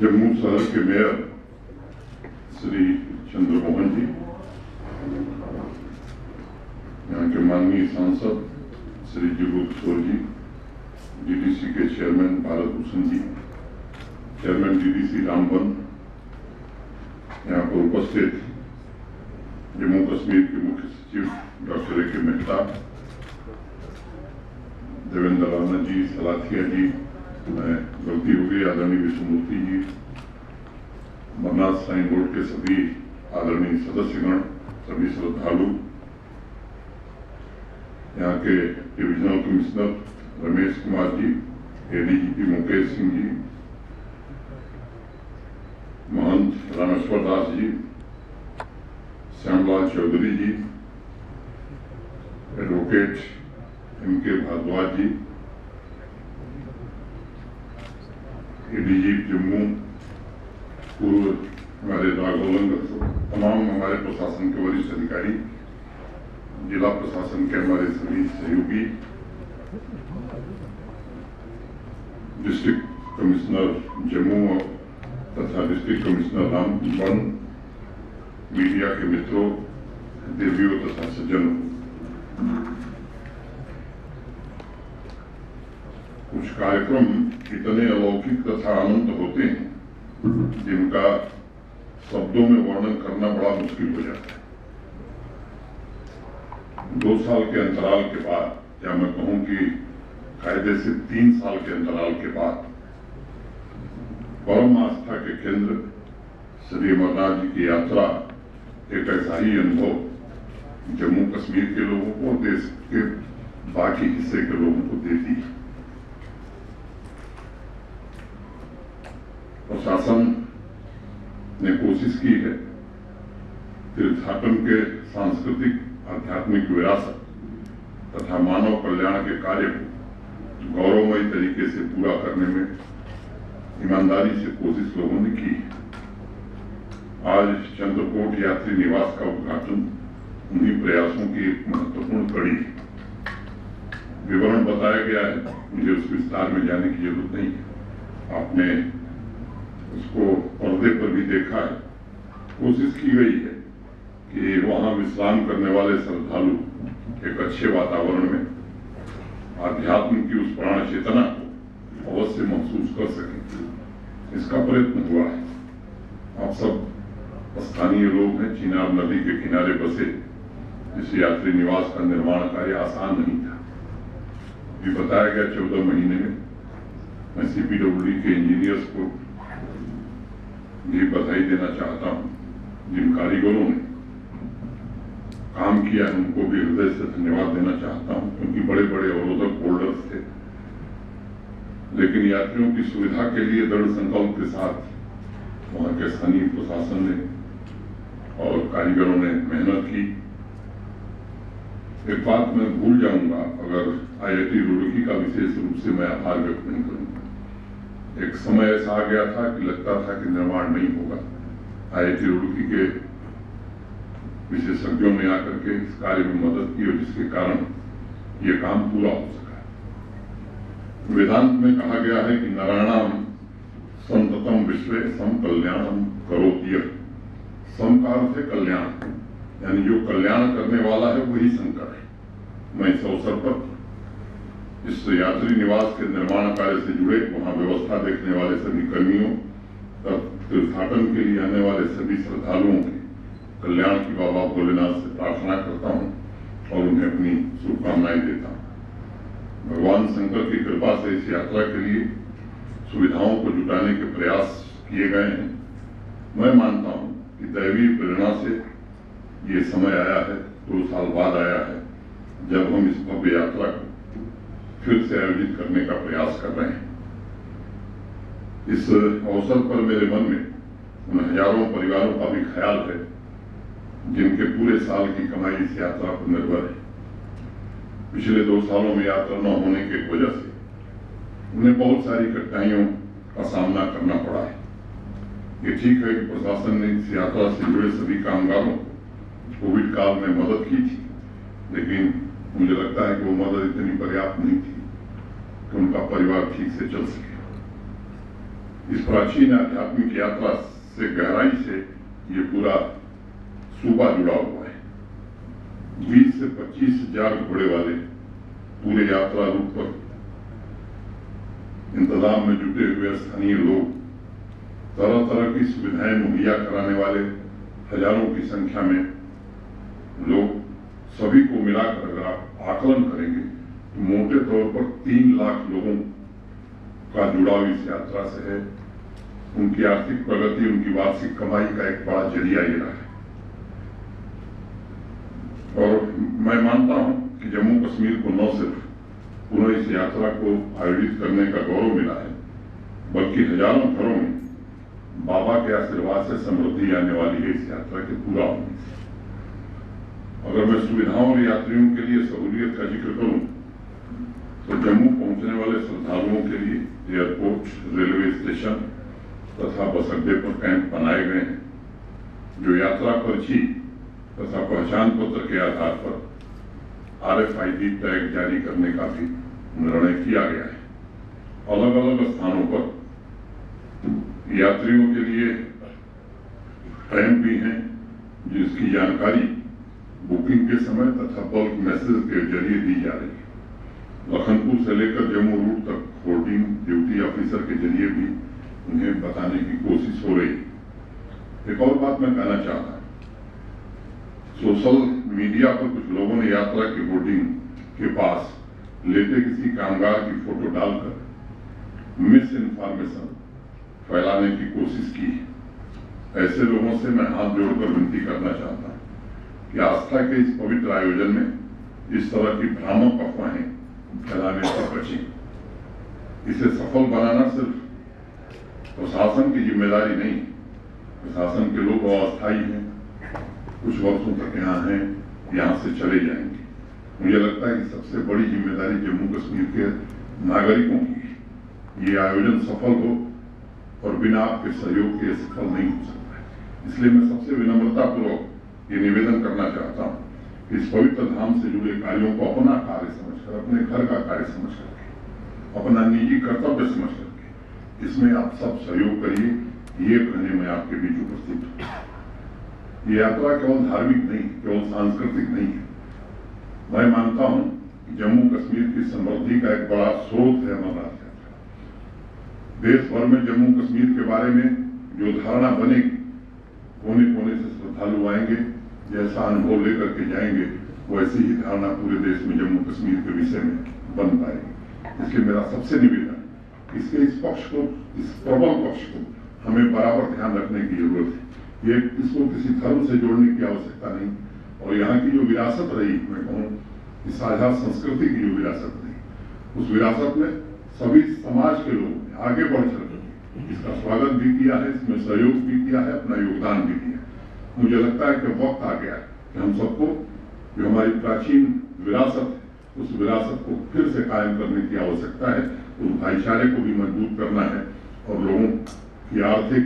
जम्मू शहर के मेयर श्री चंद्रमोहन जी, यहाँ के माननीय सांसद श्री जीवू किशोर जी, डीडीसी के chairman Bharat Bhushan ji, chairman DDC Ramban, यहाँ पर उपस्थित जम्मू कश्मीर के मुख्य सचिव डॉक्टर ए के मेहता, देवेंद्र राणा जी, सलाथिया जी, मैं गलती हो गई, आदरणीय विष्णुमूर्ति जी, मरनाथ साईं बोर्ड के सभी आदरणीय सदस्यगण, सभी श्रद्धालु, यहाँ के divisional commissioner Ramesh Kumar ji, ADGP Mukesh Singh ji, महंत रामेश्वर दास जी, श्यामलाल चौधरी जी, एडवोकेट एमके भारद्वाज जी, एडीजीपी जम्मू, पूर्व हमारे राघवलंग, तमाम हमारे प्रशासन के वरिष्ठ अधिकारी, जिला प्रशासन के हमारे सभी सहयोगी, डिस्ट्रिक्ट कमिश्नर जम्मू तथा डिस्ट्रिक्ट कमिश्नर रामबन, मीडिया के मित्रों, देवियों तथा सज्जनों, कुछ कार्यक्रम इतने अलौकिक तथा अनंत होते हैं जिनका शब्दों में वर्णन करना बड़ा मुश्किल हो जाता है। 2 साल के अंतराल के बाद, या मैं कहूं कि कायदे से 3 साल के अंतराल के बाद, परम आस्था के केंद्र श्री अमरनाथ जी की यात्रा एक ऐसा ही अनुभव जम्मू कश्मीर के लोगों को, देश के बाकी हिस्से के लोगों को देती है। प्रशासन ने कोशिश की है तीर्थाटन के सांस्कृतिक आध्यात्मिक विरासत तथा मानव कल्याण के कार्य को गौरवमयी तरीके से पूरा करने में ईमानदारी से कोशिश लोगों ने की है। आज चंद्रकोट यात्री निवास का उद्घाटन उन्हीं प्रयासों की एक महत्वपूर्ण कड़ी है। विवरण बताया गया है, मुझे उस विस्तार में जाने की जरूरत नहीं है, आपने उसको पर्दे पर भी देखा है। कोशिश की गई है कि वहां विश्राम करने वाले श्रद्धालु एक अच्छे वातावरण में आध्यात्म की उस प्राण चेतना को अवश्य महसूस कर सकें, इसका प्रयत्न हुआ है। आप सब स्थानीय लोग हैं, चिनाब नदी के किनारे बसे इस यात्री निवास का निर्माण कार्य आसान नहीं था। भी बताया गया 14 महीने में। मैं सीपीडब्ल्यूडी के इंजीनियर्स को भी बधाई देना चाहता हूं, जिन कारीगरों ने काम किया है उनको भी हृदय से धन्यवाद देना चाहता हूं, क्योंकि बड़े बड़े अवरोधक होल्डर्स थे, लेकिन यात्रियों की सुविधा के लिए दृढ़ संकल्प के साथ वहां के स्थानीय प्रशासन ने और कारीगरों ने मेहनत की। एक बात मैं भूल जाऊंगा अगर आईआईटी रुड़की का विशेष रूप से मैं आभार व्यक्त नहीं करूंगा। एक समय ऐसा आ गया था कि लगता था कि निर्माण नहीं होगा। आईआईटी रुड़की के विशेषज्ञों ने आकर के इस कार्य में मदद की और जिसके कारण ये काम पूरा हो सका। वेदांत में कहा गया है कि नारायणाम संततम विश्व सम कल्याणम करोति। सम का अर्थ है कल्याण, यानी जो कल्याण करने वाला है वही शंकर है। मैं इस अवसर पर इस यात्री निवास के निर्माण कार्य से जुड़े वहां व्यवस्था देखने वाले सभी कर्मियों तथा तीर्थाटन के लिए आने वाले सभी श्रद्धालुओं के कल्याण की बाबा भोलेनाथ से प्रार्थना करता हूं और उन्हें अपनी शुभकामनाएं देता हूं। भगवान शंकर की कृपा से इस यात्रा के लिए सुविधाओं को जुटाने के प्रयास किए गए हैं। मैं मानता हूं कि दैवीय प्रेरणा से ये समय आया है, 2 साल बाद आया है, जब हम इस भव्य यात्रा को फिर से आयोजित करने का प्रयास कर रहे हैं। इस अवसर पर मेरे मन में उन हजारों परिवारों का भी ख्याल है जिनके पूरे साल की कमाई इस यात्रा पर निर्भर है। पिछले 2 सालों में यात्रा न होने की वजह से उन्हें बहुत सारी कठिनाइयों का सामना करना पड़ा है। ये ठीक है कि प्रशासन ने इस यात्रा से जुड़े सभी कामगारों को कोविड काल में मदद की थी, लेकिन मुझे लगता है कि वो मदद इतनी पर्याप्त नहीं थी कि उनका परिवार ठीक से चल सके। इस प्राचीन आध्यात्मिक यात्रा से गहराई से ये पूरा सूबा जुड़ा हुआ है। 20 से 25 हजार घोड़े वाले पूरे यात्रा रूट पर इंतजाम में जुटे हुए स्थानीय लोग, तरह तरह की सुविधाएं मुहैया कराने वाले हजारों की संख्या में लोग, सभी को मिलाकर अगर आप आकलन करेंगे तो मोटे तौर पर 3 लाख लोगों का जुड़ाव इस यात्रा से है। उनकी आर्थिक प्रगति, उनकी वार्षिक कमाई का एक बड़ा जरिया ये रहा है। और मैं मानता हूं कि जम्मू कश्मीर को न सिर्फ पुनः इस यात्रा को आयोजित करने का गौरव मिला है, बल्कि हजारों घरों में बाबा के आशीर्वाद से समृद्धि आने वाली है इस यात्रा के पूरा होने से। अगर मैं सुविधाओं और यात्रियों के लिए सहूलियत का जिक्र करूं तो जम्मू पहुंचने वाले श्रद्धालुओं के लिए एयरपोर्ट, रेलवे स्टेशन तथा बस अड्डे पर कैंप बनाए गए हैं, जो यात्रा पर्ची तथा पहचान पत्र के आधार पर RFID टैग जारी करने का भी निर्णय किया गया है। अलग अलग स्थानों पर यात्रियों के लिए कैंप भी हैं, जिसकी जानकारी बुकिंग के समय तथा बल्क मैसेज के जरिए दी जा रही है। लखनपुर से लेकर जम्मू रूट तक होर्डिंग ड्यूटी ऑफिसर के जरिए भी उन्हें बताने की कोशिश हो रही है। एक और बात मैं कहना चाहता हूं, सोशल मीडिया पर कुछ लोगों ने यात्रा की होर्डिंग के पास लेटे किसी कामगार की फोटो डालकर मिस इन्फॉर्मेशन फैलाने की कोशिश की है। ऐसे लोगों से मैं हाथ जोड़कर विनती करना चाहता हूं कि आस्था के इस पवित्र आयोजन में इस तरह की भ्रामक अफवाहें फैलाने से बचें। इसे सफल बनाना सिर्फ प्रशासन की जिम्मेदारी नहीं। प्रशासन के लोग अस्थायी हैं, कुछ वर्षों तक यहाँ हैं, यहाँ से चले जाएंगे। मुझे लगता है कि सबसे बड़ी जिम्मेदारी जम्मू कश्मीर के नागरिकों की है। ये आयोजन सफल हो और बिना आपके सहयोग के सफल नहीं हो सकता है। इसलिए मैं सबसे विनम्रतापूर्वक ये निवेदन करना चाहता हूँ कि इस पवित्र धाम से जुड़े कार्यों को अपना कार्य समझकर, अपने घर का कार्य समझ करके, अपना निजी कर्तव्य समझ करके इसमें आप सब सहयोग करिए। ये कहने में आपके बीच उपस्थित हूँ। ये यात्रा केवल धार्मिक नहीं, केवल सांस्कृतिक नहीं है। मैं मानता हूँ कि जम्मू कश्मीर की समृद्धि का एक बड़ा स्रोत है अमरनाथ यात्रा। देश भर में जम्मू कश्मीर के बारे में जो धारणा बनेगी, कोने कोने से श्रद्धालु आएंगे, जैसा अनुभव लेकर के जाएंगे, वैसी ही धारणा पूरे देश में जम्मू कश्मीर के विषय में बन पाएगी। इसलिए मेरा सबसे निवेदन, इसके इस पक्ष को, इस प्रबल पक्ष को हमें बराबर ध्यान रखने की जरूरत है। ये इसको किसी धर्म से जोड़ने की आवश्यकता नहीं। और यहाँ की जो विरासत रही, मैं कहूँ कि साझा संस्कृति की जो विरासत रही, उस विरासत में सभी समाज के लोग आगे बढ़ चल इसका स्वागत भी किया है, इसमें सहयोग भी किया है, अपना योगदान भी दिया। मुझे लगता है कि वक्त आ गया है कि हम सबको जो हमारी प्राचीन विरासत है, उस विरासत को फिर से कायम करने की आवश्यकता है। उस भाईचारे को भी मजबूत करना है और लोगों की आर्थिक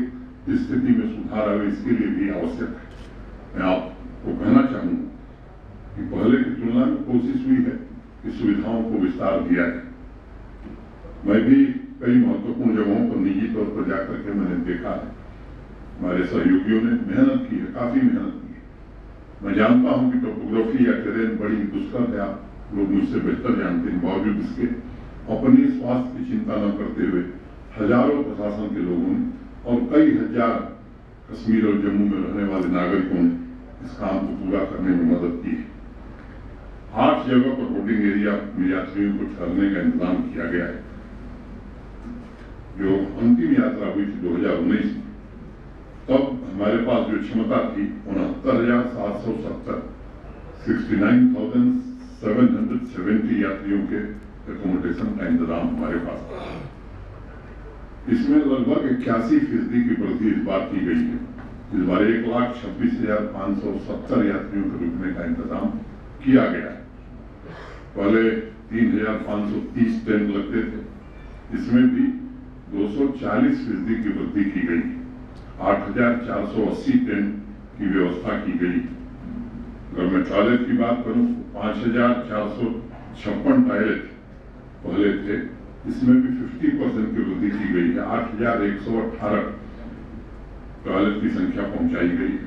स्थिति में सुधार आए, इसके लिए भी आवश्यक है। मैं आपको कहना चाहूंगा कि पहले की तुलना में कोशिश हुई है कि सुविधाओं को विस्तार दिया है। मैं भी कई महत्वपूर्ण जगहों पर निजी तौर पर जाकर के मैंने देखा है, हमारे सहयोगियों ने मेहनत की है, काफी मेहनत की है। मैं जानता हूं कि टोपोग्राफी या टेरेन बड़ी दुष्कर है, आप लोग मुझसे बेहतर जानते हैं। बावजूद इसके अपनी स्वास्थ्य की चिंता न करते हुए हजारों प्रशासन के लोगों ने और कई हजार कश्मीर और जम्मू में रहने वाले नागरिकों ने इस काम को पूरा करने में मदद की है। 8 जगह पर होल्डिंग एरिया में यात्रियों को ठहरने का इंतजाम किया गया है। जो अंतिम यात्रा हुई थी 2019 में, तब हमारे पास जो क्षमता थी 69,770 69,770 यात्रियों के एकोमोडेशन का इंतजाम हमारे पास था। इसमें लगभग 81% की वृद्धि इस बार की गई है। इस बार 1,26,570 यात्रियों के रुकने का इंतजाम किया गया है। पहले 3,530 टेंट लगते थे, इसमें भी 240% की वृद्धि की गई। 8,480 टेंट की व्यवस्था की गई। अगर मैं टॉयलेट की बात करूं तो 5,456 टॉयलेट पहले थे, इसमें भी 50% की वृद्धि की गई है। 8,118 टॉयलेट की संख्या पहुंचाई गई है।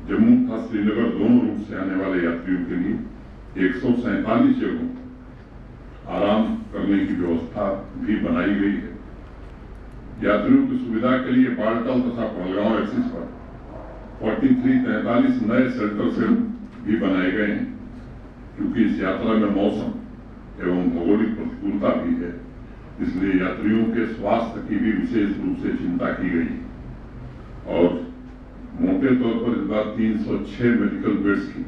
जम्मू तथा श्रीनगर दोनों रूट से आने वाले यात्रियों के लिए 147 जगहों आराम करने की व्यवस्था भी बनाई गई है। यात्रियों की सुविधा के लिए बालटाल तथा पहलगांव एक्सिस पर 43 नए शेल्टर भी बनाए गए हैं, क्योंकि इस यात्रा में मौसम एवं भौगोलिक प्रतिकूलता भी है, इसलिए यात्रियों के स्वास्थ्य की भी विशेष रूप से चिंता की गई और मोटे तौर पर इस बार 306 मेडिकल बेड्स की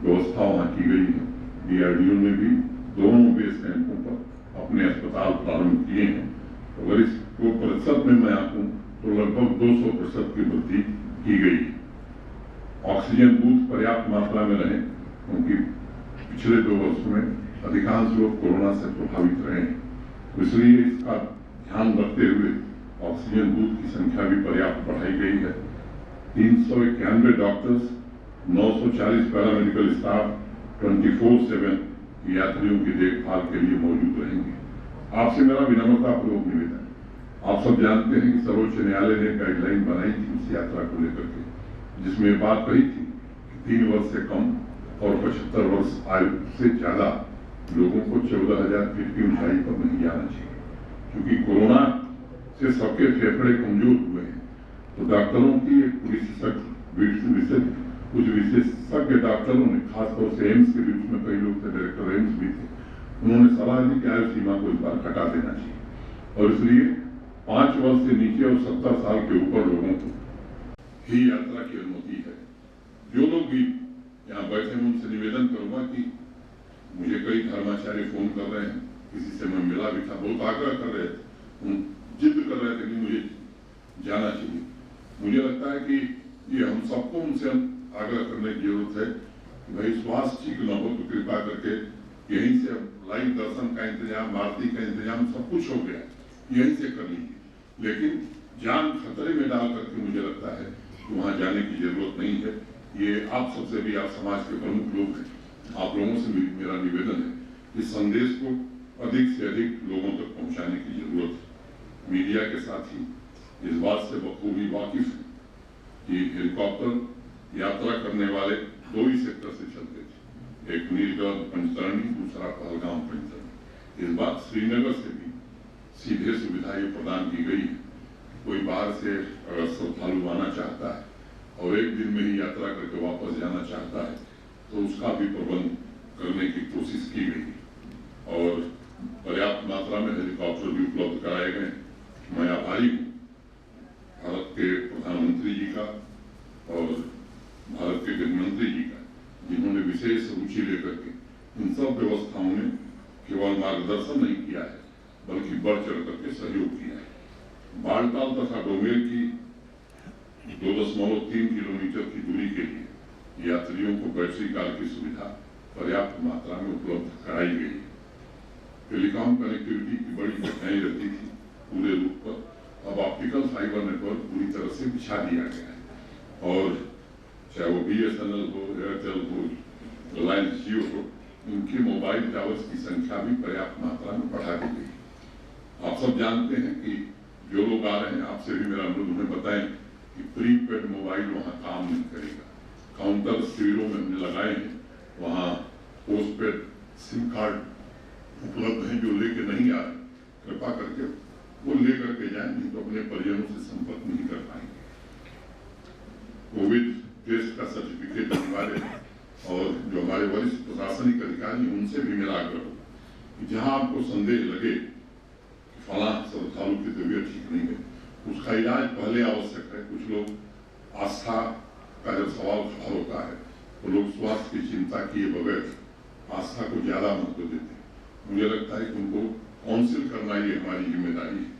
व्यवस्था वहां की गई है। DRDO ने भी दोनों बेस कैंपों पर अपने अस्पताल प्रारंभ किए हैं। अगर इसको प्रतिशत में मैं आंकूं तो लगभग 200% की वृद्धि की गई है। ऑक्सीजन बूथ पर्याप्त मात्रा में रहे, क्योंकि पिछले 2 वर्षों में अधिकांश लोग कोरोना से प्रभावित रहे हैं, तो इसलिए इसका ध्यान रखते हुए ऑक्सीजन बूथ की संख्या भी पर्याप्त बढ़ाई गई है। 391 डॉक्टर्स, 940 पैरामेडिकल स्टाफ 24/7 यात्रियों की देखभाल के लिए मौजूद रहेंगे। आपसे मेरा विनम्रतापूर्वक निवेदन, आप सब जानते हैं कि सर्वोच्च न्यायालय ने गाइडलाइन बनाई थी उस यात्रा को लेकर के, जिसमें ये बात कही थी कि 3 वर्ष से कम और 75 वर्ष आयु से ज्यादा लोगों को 14,000 फीट की ऊंचाई पर नहीं जाना चाहिए, क्योंकि कोरोना से सबके फेफड़े कमजोर हुए हैं। तो डॉक्टरों की कुछ विशेषज्ञ डॉक्टरों ने, खासतौर से एम्स के बीच में कई लोग थे, डायरेक्टर एम्स भी थे, उन्होंने सलाह दी कि आयु सीमा को इस बार घटा देना चाहिए और इसलिए 5 वर्ष से नीचे और 70 साल के ऊपर लोगों को ही यात्रा की अनुमति है। जो लोग भी यहाँ बैठे हैं उनसे निवेदन करूंगा कि मुझे कई धर्माचार्य फोन कर रहे हैं, किसी से मैं मिला भी था, बहुत आग्रह कर रहे थे, जिद कर रहे थे कि मुझे जाना चाहिए। मुझे लगता है कि ये हम सबको उनसे आग्रह करने की जरूरत है कि भाई स्वास्थ्य ठीक न हो तो कृपा करके यहीं से लाइव दर्शन का इंतजाम, आरती का इंतजाम सब कुछ हो गया, यहीं से कर लीजिए, लेकिन जान खतरे में डाल करके मुझे लगता है कि वहां जाने की जरूरत नहीं है। ये आप सबसे भी, आप समाज के प्रमुख लोग हैं, आप लोगों से भी मेरा निवेदन है, इस संदेश को अधिक से अधिक लोगों तक पहुंचाने की जरूरत है। मीडिया के साथ ही इस बात से बखूबी वाकिफ है कि हेलीकॉप्टर यात्रा करने वाले 2 ही सेक्टर से चलते थे, एक नीलगढ़ पंचतरणी, दूसरा पहलगांव पंचतरणी। इस बार श्रीनगर से भी सीधे सुविधाएं प्रदान की गई है। कोई बाहर से अगर श्रद्धालु आना चाहता है और एक दिन में ही यात्रा करके वापस जाना चाहता है तो उसका भी प्रबंध करने की कोशिश की गई और पर्याप्त मात्रा में हेलीकॉप्टर भी उपलब्ध कराए गए। मैं आभारी हूँ भारत के प्रधानमंत्री जी का और भारत के गृहमंत्री जी का, जिन्होंने विशेष रुचि लेकर के इन सब व्यवस्थाओं में केवल मार्गदर्शन नहीं किया है बल्कि बढ़ चढ़ करके सहयोग किया है। बालटाल तथा डोमेल की 2.3 किलोमीटर की दूरी के लिए यात्रियों को बैटरी कार की सुविधा पर्याप्त मात्रा में उपलब्ध कराई गई है। टेलीकॉम कनेक्टिविटी की बड़ी कठिनाई रहती थी पूरे रूट पर, अब ऑप्टिकल फाइबर नेटवर्क पूरी तरह से बिछा दिया गया है और चाहे वो BSNL हो, एयरटेल हो, रिलायंस जियो हो, उनके मोबाइल टावर्स की संख्या भी पर्याप्त मात्रा में बढ़ा दी गई। आप सब जानते हैं कि जो लोग आ रहे हैं, आपसे भी मेरा अनुरोध, उन्हें बताएं कि प्रीपेड मोबाइल वहाँ काम नहीं करेगा। काउंटर शिविरों में हमने लगाए हैं, वहाँ पोस्टपेड सिम कार्ड उपलब्ध हैं। जो लेके नहीं आ रहे कृपा करके वो लेकर के जाएं, नहीं तो अपने परिजनों से संपर्क नहीं कर पाएंगे। कोविड टेस्ट का सर्टिफिकेट अनिवार्य है और जो हमारे वरिष्ठ प्रशासनिक अधिकारी हैं उनसे भी मेरा आग्रह हो कि जहां आपको संदेह लगे कि फला श्रद्धालु की तबीयत ठीक नहीं है, उसका इलाज पहले आवश्यक है। कुछ लोग आस्था का जब सवाल खड़ा होता है तो लोग स्वास्थ्य की चिंता किए बगैर आस्था को ज्यादा महत्व देते हैं। मुझे लगता है कि उनको काउंसिल करना ये हमारी जिम्मेदारी है।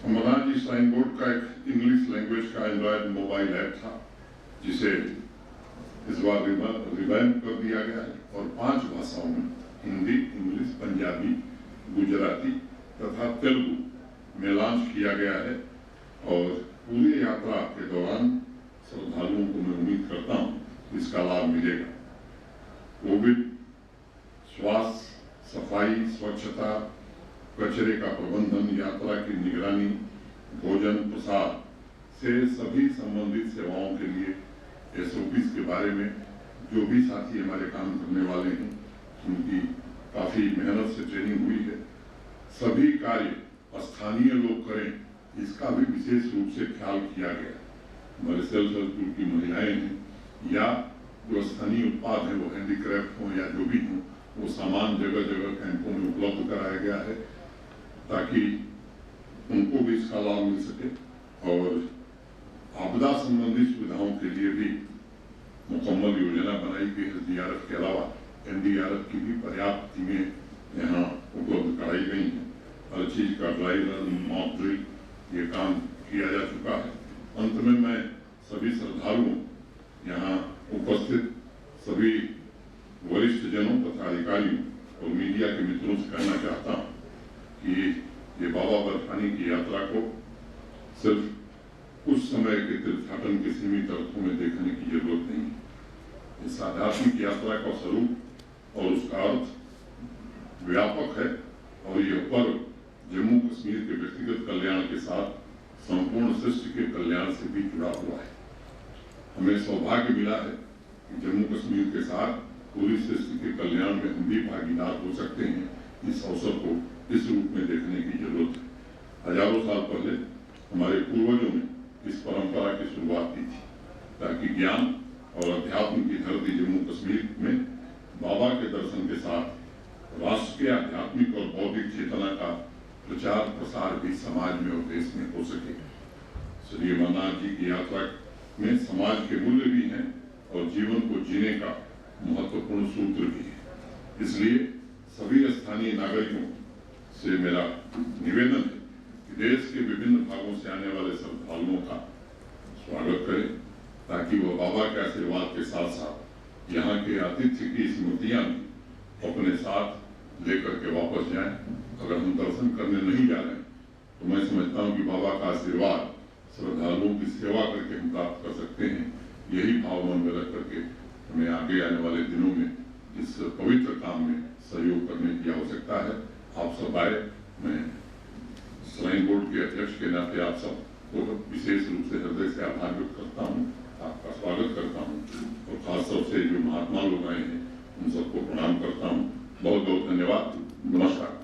अमरनाथ जी श्राइन बोर्ड का एक इंग्लिश लैंग्वेज का एंड्रॉयड मोबाइल ऐप था, जिसे इस बार रिवैम्प कर दिया गया है और 5 भाषाओं में, हिंदी, इंग्लिश, पंजाबी, गुजराती तथा तेलुगु में लॉन्च किया गया है और पूरी यात्रा के दौरान श्रद्धालुओं को मैं उम्मीद करता हूँ इसका लाभ मिलेगा। कोविड, स्वास्थ्य सफाई, स्वच्छता, कचरे का प्रबंधन, यात्रा की निगरानी, भोजन प्रसाद से सभी संबंधित सेवाओं के लिए SOPs के बारे में जो भी साथी हमारे काम करने वाले हैं उनकी काफी मेहनत से ट्रेनिंग हुई है। सभी कार्य स्थानीय लोग करें, इसका भी विशेष रूप से ख्याल किया गया। हमारे सेल्फ हेल्प ग्रुप की महिलाएं हैं या जो स्थानीय उत्पाद हैं, वो हैंडीक्राफ्ट हों या जो भी हों, वो सामान जगह जगह कैंपों में उपलब्ध कराया गया है ताकि उनको भी इसका लाभ मिल सके। और आपदा संबंधी सुविधाओं के लिए भी मुकम्मल योजना बनाई गई है। DRF के अलावा NDRF की भी पर्याप्त टीमें यहाँ उपलब्ध कराई गई हैं। हर चीज का ड्राई रन, मॉक ड्रिल, ये काम किया जा चुका है। अंत में मैं सभी श्रद्धालुओं, यहाँ उपस्थित सभी वरिष्ठ जनों तथा अधिकारियों और मीडिया के मित्रों से कहना चाहता हूँ कि ये बाबा बर्फानी की यात्रा को सिर्फ कुछ समय के तीर्थाटन के सीमित अर्थों में देखने की जरूरत नहीं है। इस आध्यात्मिक यात्रा का स्वरूप और उसका अर्थ व्यापक है और यह पर्व जम्मू कश्मीर के व्यक्तिगत कल्याण के साथ संपूर्ण सृष्टि के कल्याण से भी जुड़ा हुआ है। हमें सौभाग्य मिला है कि जम्मू कश्मीर के साथ पूरी सृष्टि के कल्याण में हम भी भागीदार हो सकते हैं। इस अवसर को इस रूप में देखने की जरूरत है। हजारों साल पहले हमारे पूर्वजों ने इस परंपरा की शुरुआत की थी ताकि ज्ञान और अध्यात्म की धरती जम्मू कश्मीर में बाबा के दर्शन के साथ राष्ट्र के आध्यात्मिक और बौद्धिक चेतना का प्रचार प्रसार भी समाज में और देश में हो सके। श्री अमरनाथ जी की यात्रा में समाज के मूल्य भी हैं और जीवन को जीने का महत्वपूर्ण सूत्र भी है। इसलिए सभी स्थानीय नागरिकों से मेरा निवेदन है कि देश के विभिन्न भागों से आने वाले श्रद्धालुओं का स्वागत करें ताकि वह बाबा के आशीर्वाद के साथ साथ यहाँ के आतिथ्य की स्मृतियां अपने साथ लेकर के वापस जाएं। अगर हम दर्शन करने नहीं जा रहे हैं तो मैं समझता हूँ कि बाबा का आशीर्वाद श्रद्धालुओं की सेवा करके हम प्राप्त कर सकते हैं। यही भाव मन में रख करके हमें आगे आने वाले दिनों में इस पवित्र काम में सहयोग करने की आवश्यकता है। आप सब आए, मैं श्राइन बोर्ड के अध्यक्ष के नाते आप सब को विशेष रूप से हृदय से आभार व्यक्त करता हूँ, आपका स्वागत करता हूँ और खासतौर से जो महात्मा लोग आए हैं उन सबको प्रणाम करता हूँ। बहुत बहुत धन्यवाद। नमस्कार।